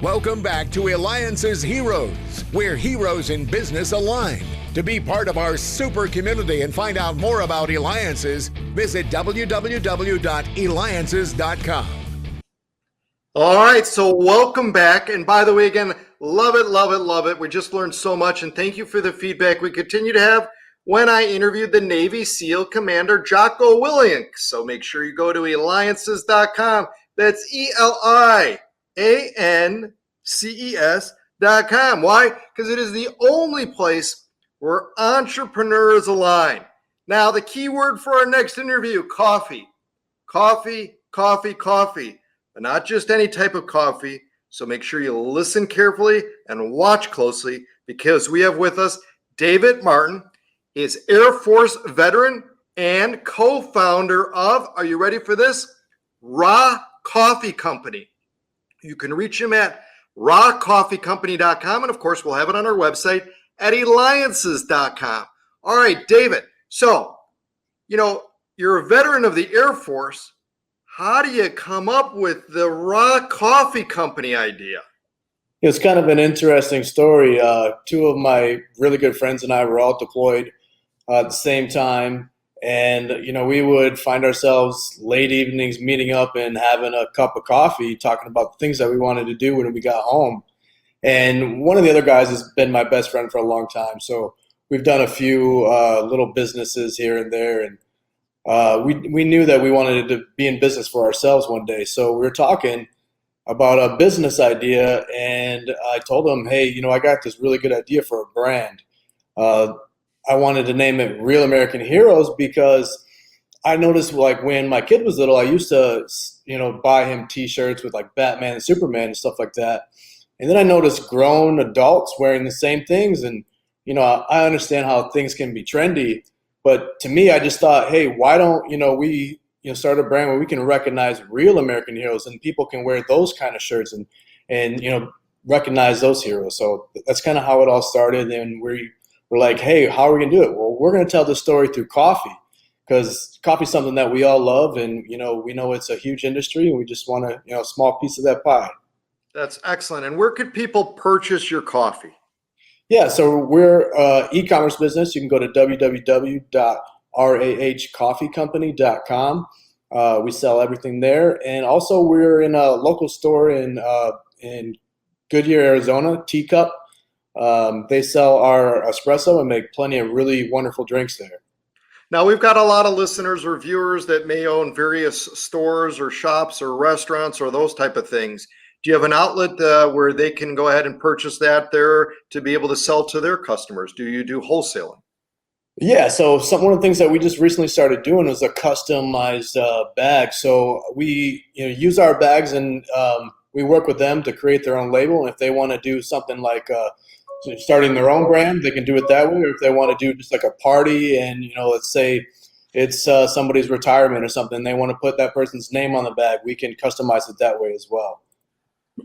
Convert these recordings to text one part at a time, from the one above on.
Welcome back to Eliances Heroes, where heroes in business align. To be part of our super community and find out more about Eliances, visit www.eliances.com. All right, so welcome back. And by the way, again, love it, love it, love it. We just learned so much, and thank you for the feedback we continue to have when I interviewed the Navy SEAL Commander Jocko Willink. So make sure you go to Eliances.com. That's Eliances.com. Why? Because it is the only place where entrepreneurs align. Now, the key word for our next interview, coffee. Coffee, coffee, coffee. But not just any type of coffee. So make sure you listen carefully and watch closely, because we have with us David Martin. He is Air Force veteran and co-founder of, are you ready for this? Raw Coffee Company. You can reach him at rawcoffeecompany.com. And of course, we'll have it on our website at Eliances.com. All right, David. So, you're a veteran of the Air Force. How do you come up with the Raw Coffee Company idea? It's kind of an interesting story. Two of my really good friends and I were all deployed at the same time. And, we would find ourselves late evenings meeting up and having a cup of coffee, talking about the things that we wanted to do when we got home. And one of the other guys has been my best friend for a long time. So we've done a few little businesses here and there. And we knew that we wanted to be in business for ourselves one day. So we were talking about a business idea, and I told him, hey, I got this really good idea for a brand. I wanted to name it Real American Heroes because I noticed, like, when my kid was little, I used to, buy him T-shirts with like Batman and Superman and stuff like that. And then I noticed grown adults wearing the same things. And, I understand how things can be trendy, but to me, I just thought, hey, why don't, we, start a brand where we can recognize real American heroes, and people can wear those kind of shirts and recognize those heroes. So that's kind of how it all started. And we're like, hey, how are we going to do it? Well, we're going to tell the story through coffee, because coffee is something that we all love. And, we know it's a huge industry, and we just want a small piece of that pie. That's excellent. And where could people purchase your coffee? Yeah, so we're e-commerce business. You can go to www.rahcoffeecompany.com. We sell everything there. And also we're in a local store in Goodyear, Arizona, Teacup. They sell our espresso and make plenty of really wonderful drinks there. Now, we've got a lot of listeners or viewers that may own various stores or shops or restaurants or those type of things. Do you have an outlet where they can go ahead and purchase that there to be able to sell to their customers? Do you do wholesaling? Yeah, so one of the things that we just recently started doing was a customized bag. So we use our bags, and we work with them to create their own label. And if they want to do something like starting their own brand, they can do it that way. Or if they want to do just like a party and, let's say it's somebody's retirement or something, they want to put that person's name on the bag, we can customize it that way as well.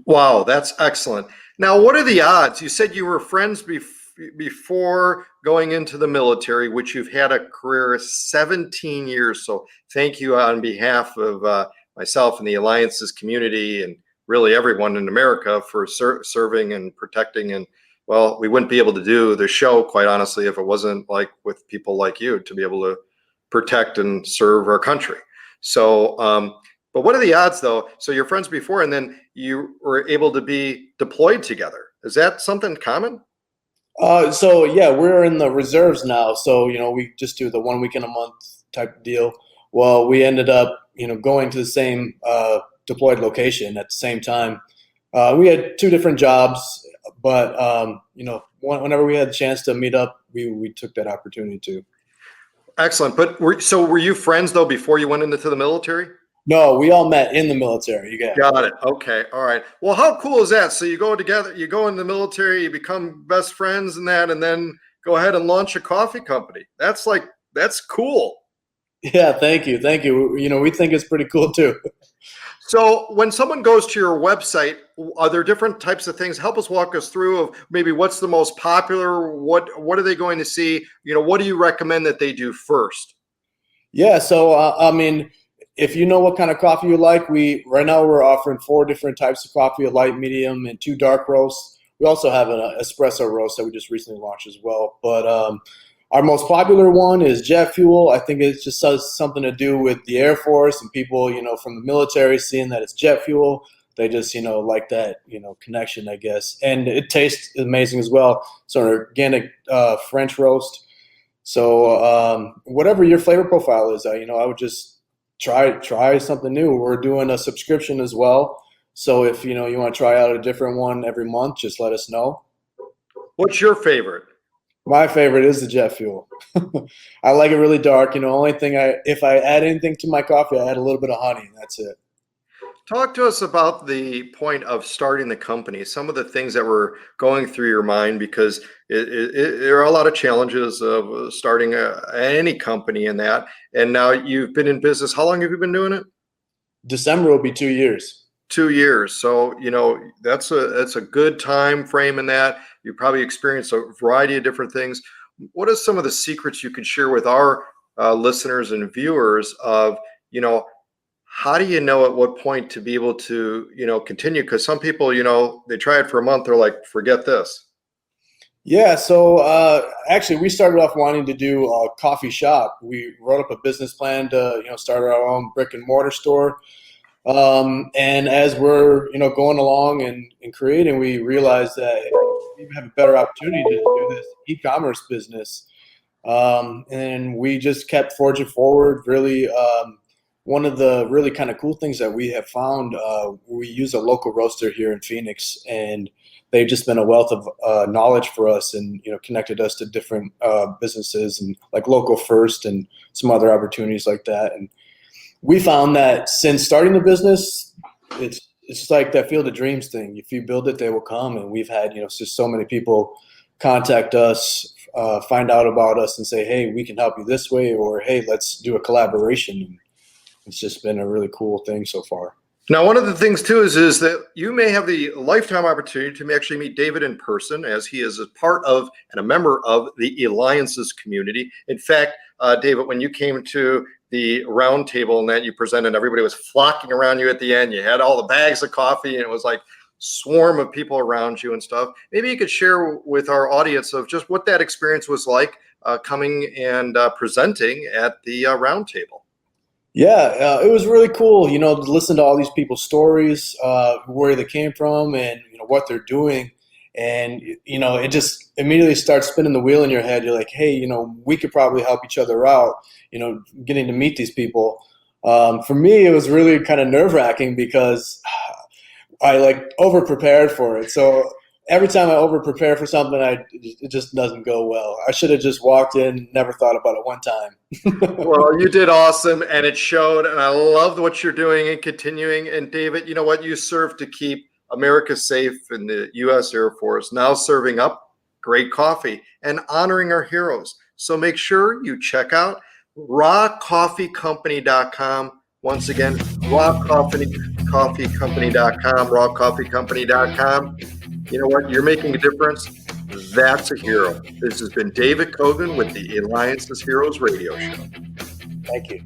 Wow, that's excellent. Now, what are the odds? You said you were friends before going into the military, which you've had a career of 17 years. So thank you on behalf of myself and the Eliances community and really everyone in America for serving and protecting. And, well, we wouldn't be able to do the show, quite honestly, if it wasn't like with people like you to be able to protect and serve our country. So, but what are the odds, though? So you're friends before, and then you were able to be deployed together. Is that something common? So yeah, we're in the reserves now. So, we just do the 1 week in a month type of deal. Well, we ended up, going to the same deployed location at the same time. We had two different jobs, but, whenever we had a chance to meet up, we took that opportunity too. Excellent. But were you friends, though, before you went into the military? No, we all met in the military. Got it. Okay. All right. Well, how cool is that? So you go together, you go in the military, you become best friends and that, and then go ahead and launch a coffee company. That's cool. Yeah. Thank you. Thank you. We think it's pretty cool too. So when someone goes to your website, are there different types of things? Help us walk us through of maybe what's the most popular, what are they going to see? What do you recommend that they do first? Yeah. So, if you know what kind of coffee you like, right now we're offering 4 different types of coffee: a light, medium, and 2 dark roasts. We also have an espresso roast that we just recently launched as well. But our most popular one is jet fuel. I think it just has something to do with the Air Force and people, from the military, seeing that it's jet fuel. They just, like that, connection, I guess. And it tastes amazing as well. It's an organic French roast. So whatever your flavor profile is, I would just try something new. We're doing a subscription as well. So if, you want to try out a different one every month, just let us know. What's your favorite? My favorite is the jet fuel. I like it really dark. Only thing if I add anything to my coffee, I add a little bit of honey, and that's it. Talk to us about the point of starting the company, some of the things that were going through your mind, because there are a lot of challenges of starting any company in that. And now you've been in business. How long have you been doing it? December will be 2 years. 2 years. So, that's a good time frame in that. You probably experienced a variety of different things. What are some of the secrets you could share with our listeners and viewers of, how do you know at what point to be able to, continue? Because some people, they try it for a month, they're like, forget this. Yeah. So actually, we started off wanting to do a coffee shop. We wrote up a business plan to, start our own brick and mortar store. And as we're, going along and creating, we realized that we have a better opportunity to do this e-commerce business. And we just kept forging forward. Really, one of the really kind of cool things that we have found, we use a local roaster here in Phoenix, and they've just been a wealth of knowledge for us, and connected us to different businesses and like Local First and some other opportunities like that. And we found that since starting the business, it's just like that Field of Dreams thing. If you build it, they will come. And we've had just so many people contact us, find out about us, and say, hey, we can help you this way, or hey, let's do a collaboration. It's just been a really cool thing so far. Now, one of the things too is that you may have the lifetime opportunity to actually meet David in person, as he is a part of and a member of the Eliances community. In fact, David, when you came to the round table and that you presented, everybody was flocking around you at the end. You had all the bags of coffee, and it was like swarm of people around you and stuff. Maybe you could share with our audience of just what that experience was like coming and presenting at the round table. Yeah, it was really cool, to listen to all these people's stories, where they came from, and what they're doing. And it just immediately starts spinning the wheel in your head. You're like, hey, we could probably help each other out, getting to meet these people. For me, it was really kind of nerve-wracking because I over-prepared for it. So every time I over-prepare for something, it just doesn't go well. I should have just walked in, never thought about it one time. Well, you did awesome, and it showed, and I love what you're doing and continuing. And David, you know what? You serve to keep America safe in the U.S. Air Force, now serving up great coffee and honoring our heroes. So make sure you check out rawcoffeecompany.com. Once again, rawcoffeecompany.com, rawcoffeecompany.com. You know what? You're making a difference. That's a hero. This has been David Kogan with the Eliances Heroes Radio Show. Thank you.